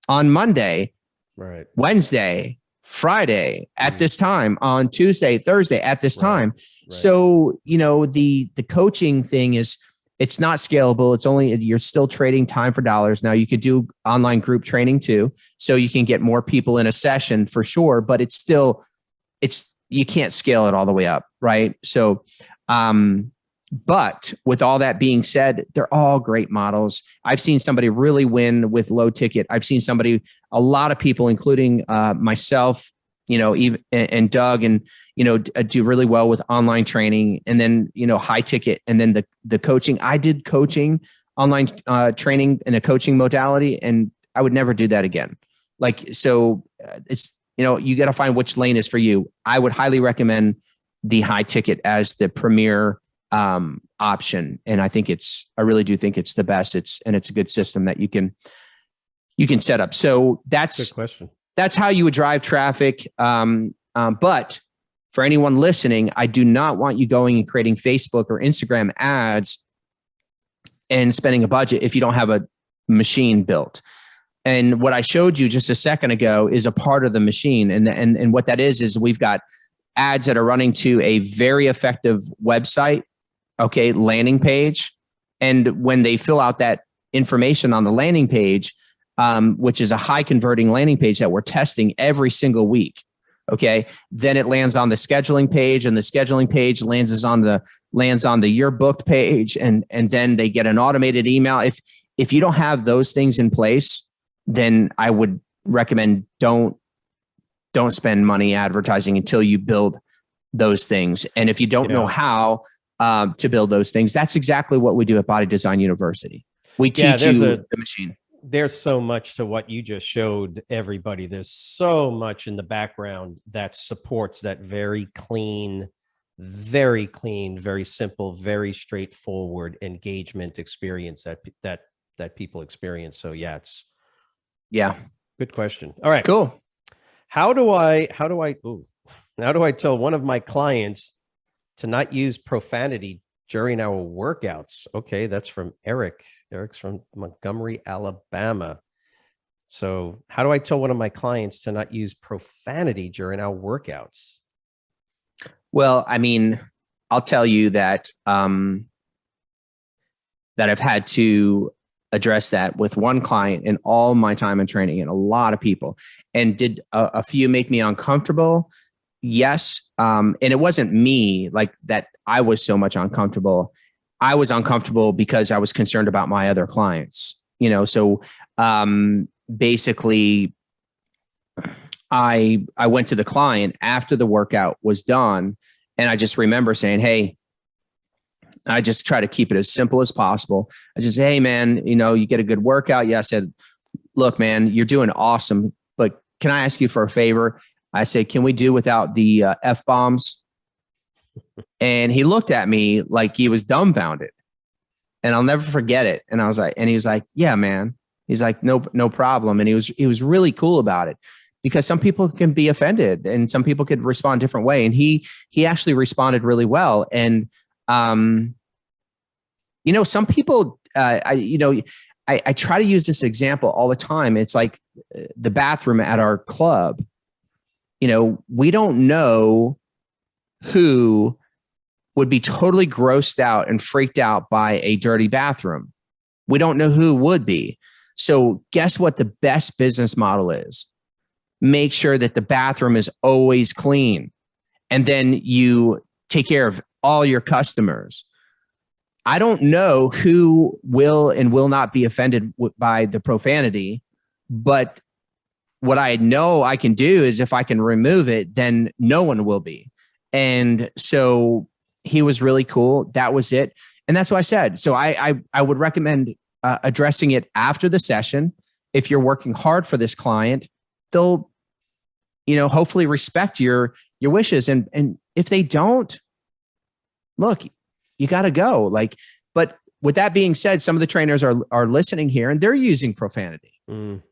on Monday, right, Wednesday, Friday at this time, on Tuesday, Thursday at this time. Right. So, the coaching thing is, it's not scalable. It's only, you're still trading time for dollars. Now you could do online group training too, so you can get more people in a session for sure, but you can't scale it all the way up. Right. So, but with all that being said, they're all great models. I've seen somebody really win with low ticket. I've seen a lot of people, including myself, even and Doug, and do really well with online training, and then high ticket, and then the coaching. I did coaching, online training in a coaching modality, and I would never do that again. It's you got to find which lane is for you. I would highly recommend the high ticket as the premier option. And I really do think it's the best. It's a good system that you can set up. So that's good question. That's how you would drive traffic. But for anyone listening, I do not want you going and creating Facebook or Instagram ads and spending a budget if you don't have a machine built. And what I showed you just a second ago is a part of the machine. And what that is we've got ads that are running to a very effective website, okay, landing page. And when they fill out that information on the landing page, which is a high converting landing page that we're testing every single week, okay, then it lands on the scheduling page, and the scheduling page lands on the you're booked page, and then they get an automated email. If you don't have those things in place, then I would recommend don't spend money advertising until you build those things. And if you don't know how to build those things, that's exactly what we do at Body Design University. We teach you the machine. There's so much to what you just showed everybody. There's so much in the background that supports that very clean, very simple, very straightforward engagement experience that people experience. So yeah, good question. All right, cool. How do I tell one of my clients to not use profanity during our workouts? Okay, that's from Eric. Eric's from Montgomery, Alabama. So how do I tell one of my clients to not use profanity during our workouts? Well, I mean, I'll tell you that that I've had to address that with one client in all my time in training, and a lot of people. And did a few make me uncomfortable? yes. And it wasn't me like that. I was so much uncomfortable. I was uncomfortable because I was concerned about my other clients, so basically I went to the client after the workout was done. And I just remember saying, hey, I just try to keep it as simple as possible. I just say, hey, man, you get a good workout. Yeah. I said, look, man, you're doing awesome, but can I ask you for a favor? I said, can we do without the F-bombs? And he looked at me like he was dumbfounded, and I'll never forget it. And he was like, yeah, man. He's like, no problem. And he was really cool about it, because some people can be offended and some people could respond a different way. And he actually responded really well. And, some people, I try to use this example all the time. It's like the bathroom at our club. We don't know who would be totally grossed out and freaked out by a dirty bathroom. We don't know who would be. So guess what the best business model is? Make sure that the bathroom is always clean. And then you take care of all your customers. I don't know who will and will not be offended by the profanity, but what I know I can do is if I can remove it, then no one will be. And so he was really cool. That was it. And that's what I said. So I would recommend addressing it after the session. If you're working hard for this client, they'll, hopefully respect your wishes. And if they don't, look, you got to go. But with that being said, some of the trainers are listening here and they're using profanity. Mm.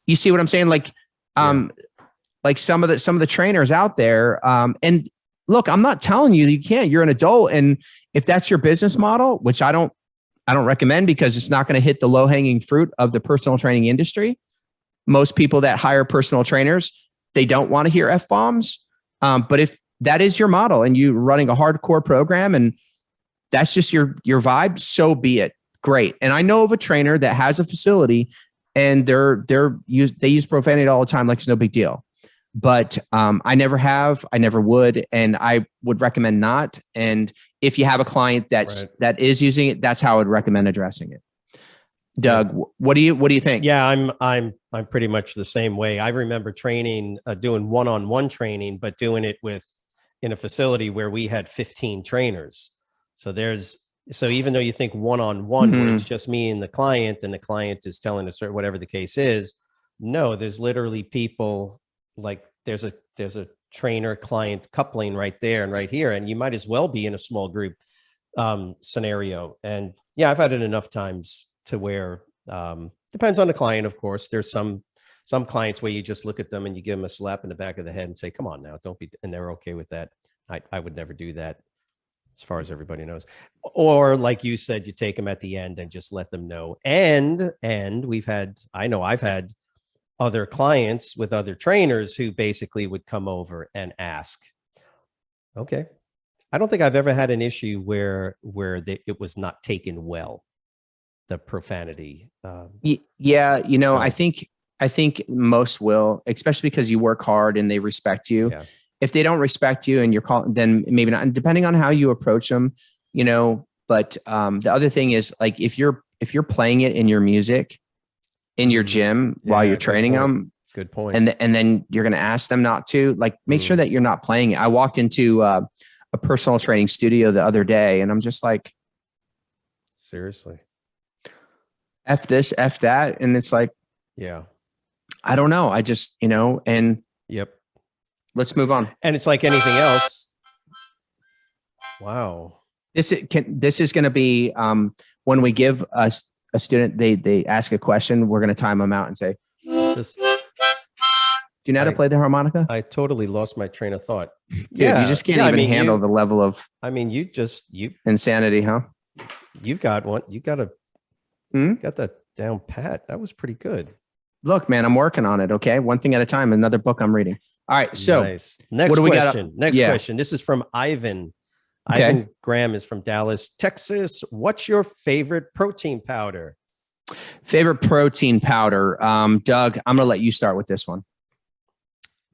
You see what I'm saying? Like some of the trainers out there. And look, I'm not telling you that you can't. You're an adult, and if that's your business model, which I don't recommend, because it's not going to hit the low-hanging fruit of the personal training industry. Most people that hire personal trainers, they don't want to hear F-bombs. But if that is your model and you're running a hardcore program and that's just your vibe, so be it. Great. And I know of a trainer that has a facility and they use profanity all the time, like it's no big deal. But I never have, I never would, and I would recommend not. And if you have a client that is using it, that's how I would recommend addressing it. Doug, what do you think? Yeah, I'm pretty much the same way. I remember training, doing one-on-one training, but doing it in a facility where we had 15 trainers. So even though you think one-on-one, where it's just me and the client is telling us whatever the case is, no, there's literally people. Like there's a trainer client coupling right there and right here, and you might as well be in a small group scenario. And yeah, I've had it enough times to where depends on the client, of course. There's some clients where you just look at them and you give them a slap in the back of the head and say, "Come on now, don't be," and they're okay with that. I would never do that, as far as everybody knows. Or like you said, you take them at the end and just let them know. And I've had other clients with other trainers who basically would come over and ask. Okay. I don't think I've ever had an issue where it was not taken well, the profanity. Yeah. I think most will, especially because you work hard and they respect you. Yeah. If they don't respect you and you're calling, then maybe not, and depending on how you approach them, but the other thing is, like, if you're playing it in your music, in your gym while you're training them. Good point. And then you're going to ask them not to, like, make sure that you're not playing it. I walked into a personal training studio the other day and I'm just like, seriously, F this, F that. And it's like, yeah, I don't know. I just, and yep. Let's move on. And it's like anything else. Wow. This is going to be when we give us a student, they ask a question, we're going to time them out and say, do you know how to play the harmonica? I totally lost my train of thought. Dude, you just can't even handle the level of insanity, huh? You've got one. You got that down pat. That was pretty good. Look, man, I'm working on it. Okay. One thing at a time, another book I'm reading. All right. So nice. Next question. This is from Ivan. Okay. Ivan Graham is from Dallas, Texas. What's your favorite protein powder? Favorite protein powder? Doug, I'm going to let you start with this one.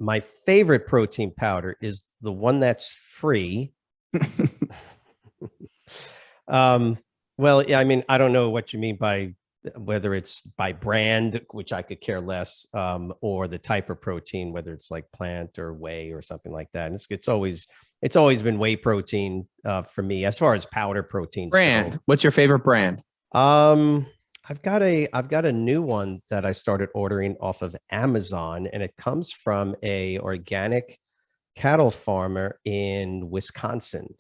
My favorite protein powder is the one that's free. Well, yeah, I mean, I don't know what you mean by whether it's by brand, which I could care less, or the type of protein, whether it's like plant or whey or something like that. And it's always been whey protein for me as far as powder protein. Brand. What's your favorite brand? I've got a new one that I started ordering off of Amazon, and it comes from a organic cattle farmer in Wisconsin.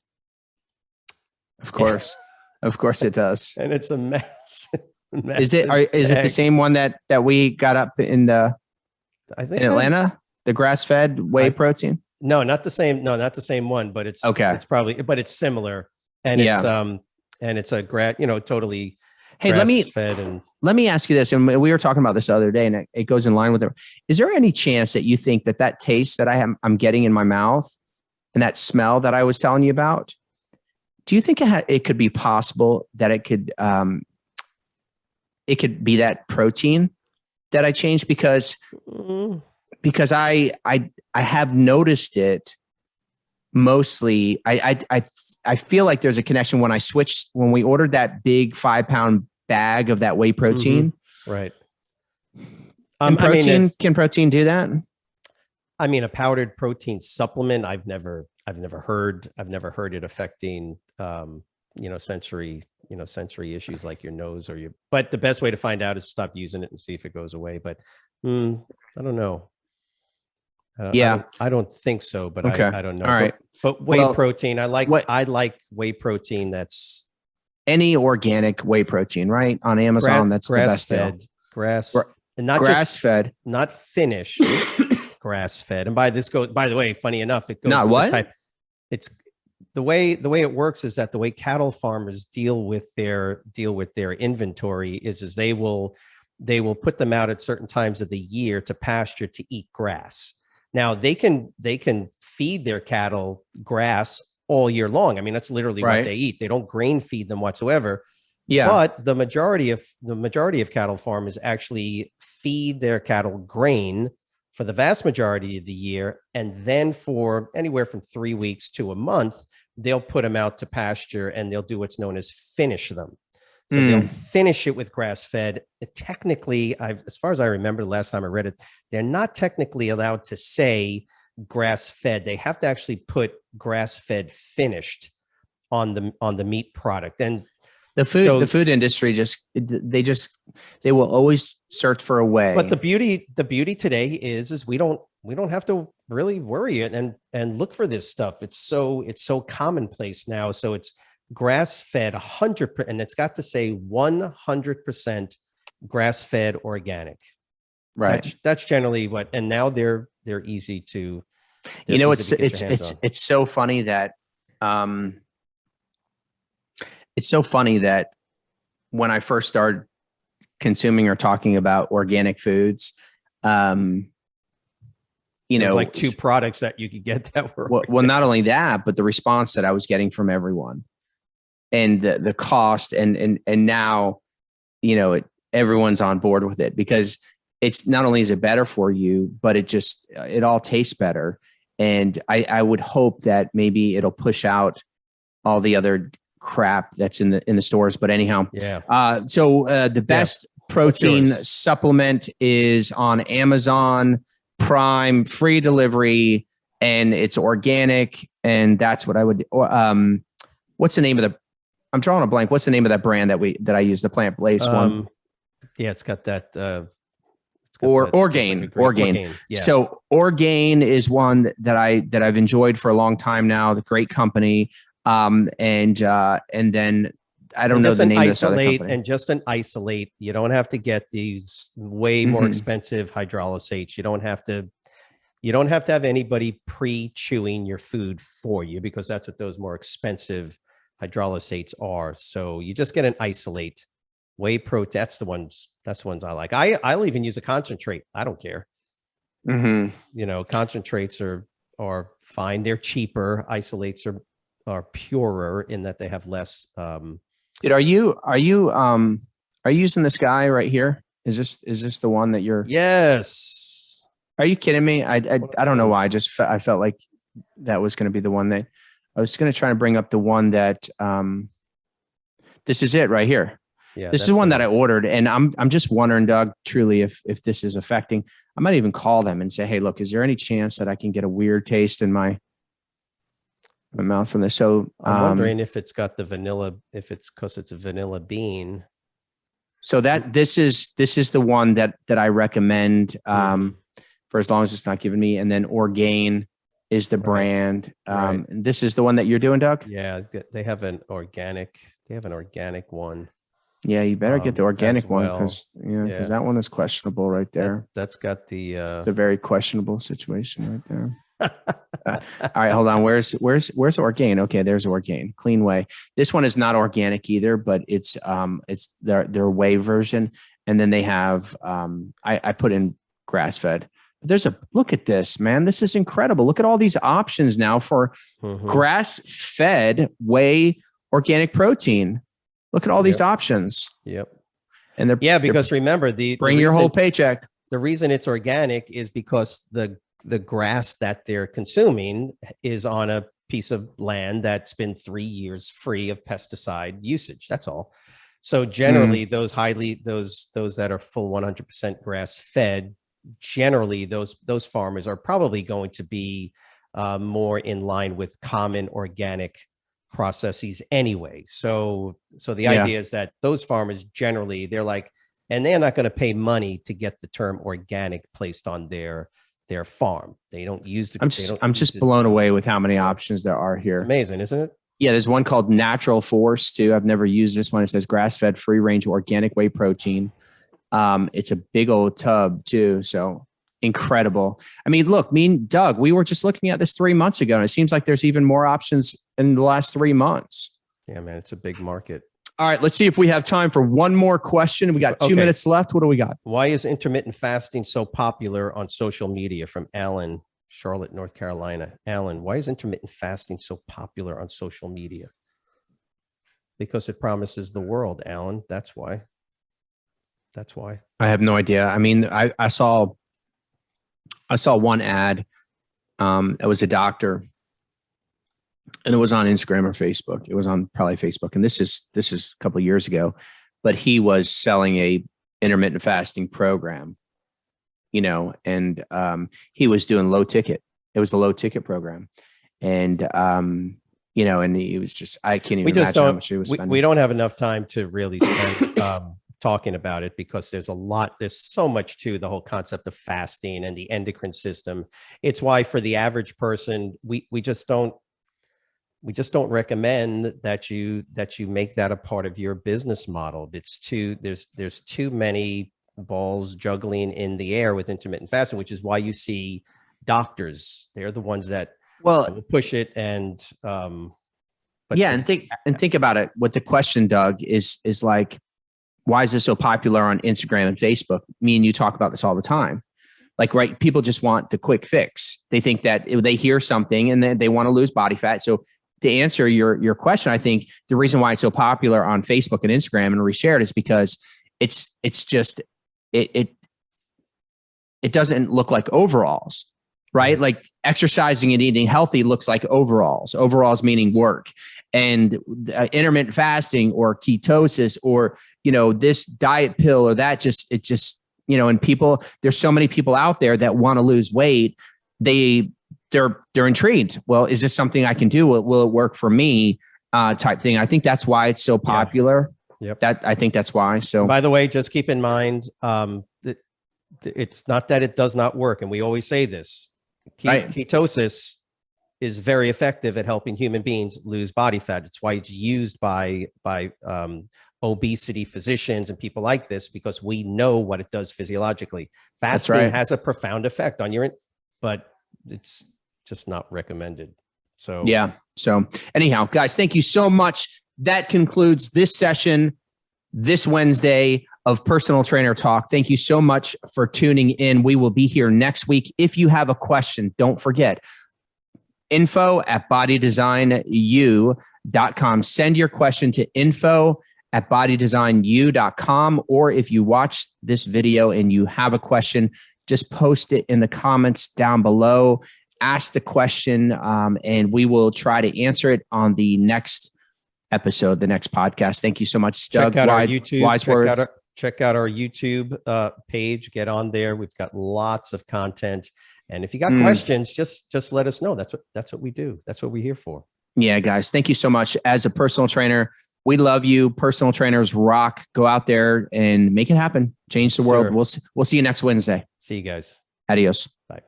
Of course. Of course it does. And it's a mess. Is it the same one that we got up in Atlanta? The grass-fed whey protein? No, not the same. No, not the same one, but it's okay. It's probably, but it's similar. And it's a totally grass-fed. And let me ask you this. And we were talking about this the other day, and it goes in line with it. Is there any chance that you think that taste that I'm getting in my mouth and that smell that I was telling you about, do you think it could be possible that it could be that protein that I changed? Because I have noticed it mostly. I feel like there's a connection when we ordered that big 5-pound bag of that whey protein. Mm-hmm. Right. Can protein do that? I mean, a powdered protein supplement, I've never heard it affecting, sensory issues like your nose but the best way to find out is stop using it and see if it goes away. But I don't know. I don't think so, but okay. I don't know. All right. But whey protein, I like whey protein. That's any organic whey protein, right? On Amazon, that's the best deal. And not grass-fed, not finished, grass-fed. And by the way, funny enough, it goes not what? It's the way it works is that the way cattle farmers deal with their inventory is they will put them out at certain times of the year to pasture to eat grass. Now they can feed their cattle grass all year long. I mean, that's literally what they eat. They don't grain feed them whatsoever. Yeah. But the majority of cattle farmers actually feed their cattle grain for the vast majority of the year. And then for anywhere from 3 weeks to a month, they'll put them out to pasture and they'll do what's known as finish them. So they'll finish it with grass-fed. Technically, as far as I remember, the last time I read it, they're not technically allowed to say grass-fed. They have to actually put grass-fed finished on the meat product. And the food industry they will always search for a way. But the beauty today is we don't have to really worry and look for this stuff. It's so commonplace now. So it's grass-fed 100%, and it's got to say 100% grass-fed organic. Right. That's generally what. And now they're easy to. It's so funny that when I first started consuming or talking about organic foods, there's like 2 products that you could get that were well, not only that, but the response that I was getting from everyone and the cost and now, everyone's on board with it because it's not only is it better for you, but it all tastes better. And I would hope that maybe it'll push out all the other crap that's in the stores. But anyhow, so the best protein supplement is on Amazon Prime, free delivery, and it's organic. And that's what I would. What's the name of I'm drawing a blank. What's the name of that brand that I use? The plant-based one. Yeah, it's got that. Orgain. Orgain. Yeah. So Orgain is one that I've enjoyed for a long time now. The great company. And then I don't know the name of this other company. And just an isolate. You don't have to get these way more expensive hydrolysates. You don't have to have anybody pre-chewing your food for you because that's what those more expensive hydrolysates are. So you just get an isolate. Whey protein. That's the ones I like. I'll even use a concentrate. I don't care. Concentrates are fine. They're cheaper. Isolates are purer in that they have less. Dude, are you using this guy right here? Is this the one that you're? Yes. Are you kidding me? I don't know why. I felt like that was going to be the one that I was going to try to bring up, the one that this is it right here. Yeah, this is one that I ordered, and I'm just wondering, Doug, truly if this is affecting. I might even call them and say, hey, look, is there any chance that I can get a weird taste in my mouth from this? So I'm wondering if it's got the vanilla, if it's because it's a vanilla bean. So this is the one that I recommend for as long as it's not giving me. And then Orgain is the brand. And this is the one that you're doing, Doug? Yeah, they have an organic. They have an organic one. Yeah, you better get the organic one, because that one is questionable right there. That's got the. It's a very questionable situation right there. All right, hold on. Where's Orgain? Okay, there's Orgain. Clean Whey. This one is not organic either, but it's their whey version. And then they have I put in grass fed. There's look at this, man. This is incredible. Look at all these options now for grass fed whey organic protein. Look at all these options. Yep. And because remember bring your whole paycheck. The reason it's organic is because the grass that they're consuming is on a piece of land that's been 3 years free of pesticide usage. That's all. So generally those that are full 100% grass fed, generally those farmers are probably going to be more in line with common organic processes anyway. So the idea is that those farmers generally, they're like, and they're not going to pay money to get the term organic placed on their farm. They don't use it. I'm just blown away with how many options there are here. Amazing, isn't it? Yeah, there's one called Natural Force too. I've never used this one. It says grass-fed, free-range organic whey protein. It's a big old tub too. So incredible. I mean, look, me and Doug, we were just looking at this 3 months ago, and it seems like there's even more options in the last 3 months. Yeah, man, it's a big market. All right, let's see if we have time for one more question. We got 2 minutes left. What do we got? Why is intermittent fasting so popular on social media? From Alan, Charlotte, North Carolina. Alan, why is intermittent fasting so popular on social media? Because it promises the world, Alan. That's why. I have no idea. I mean, I saw one ad. It was a doctor, and it was on Instagram or Facebook. It was on probably Facebook. And this is a couple of years ago, but he was selling a intermittent fasting program, and he was doing low ticket. It was a low ticket program. And, and he was just, I can't even imagine how much he was spending. We don't have enough time to really spend talking about it, because there's so much to the whole concept of fasting and the endocrine system. It's why for the average person, we just don't recommend that you make that a part of your business model. It's there's too many balls juggling in the air with intermittent fasting, which is why you see doctors. They're the ones that will push it. And think about it. What the question, Doug, is like, why is this so popular on Instagram and Facebook? Me and you talk about this all the time. Like, right, people just want the quick fix. They think that they hear something and then they want to lose body fat. So to answer your question, I think the reason why it's so popular on Facebook and Instagram and reshared is because it's just it doesn't look like overalls, right? Like exercising and eating healthy looks like overalls. Overalls meaning work, and intermittent fasting or ketosis or this diet pill or that and people. There's so many people out there that want to lose weight. They're intrigued. Well, is this something I can do? Will it work for me? Type thing. I think that's why it's so popular. Yep. I think that's why. So, by the way, just keep in mind that it's not that it does not work, and we always say this. Ketosis is very effective at helping human beings lose body fat. It's why it's used by obesity physicians and people like this, because we know what it does physiologically. Fasting has a profound effect on but it's just not recommended. So anyhow, guys, thank you so much. That concludes this session this Wednesday of Personal Trainer Talk. Thank you so much for tuning in. We will be here next week. If you have a question, don't forget info@bodydesignU.com. Send your question to info@bodydesignU.com. Or if you watch this video and you have a question, just post it in the comments down below. Ask the question, and we will try to answer it on the next episode, the next podcast. Thank you so much, Doug. Check out our YouTube. Wise words. Check out our YouTube page. Get on there. We've got lots of content. And if you got questions, just let us know. That's what we do. That's what we're here for. Yeah, guys. Thank you so much. As a personal trainer, we love you. Personal trainers rock. Go out there and make it happen. Change the world. We'll see you next Wednesday. See you guys. Adios. Bye.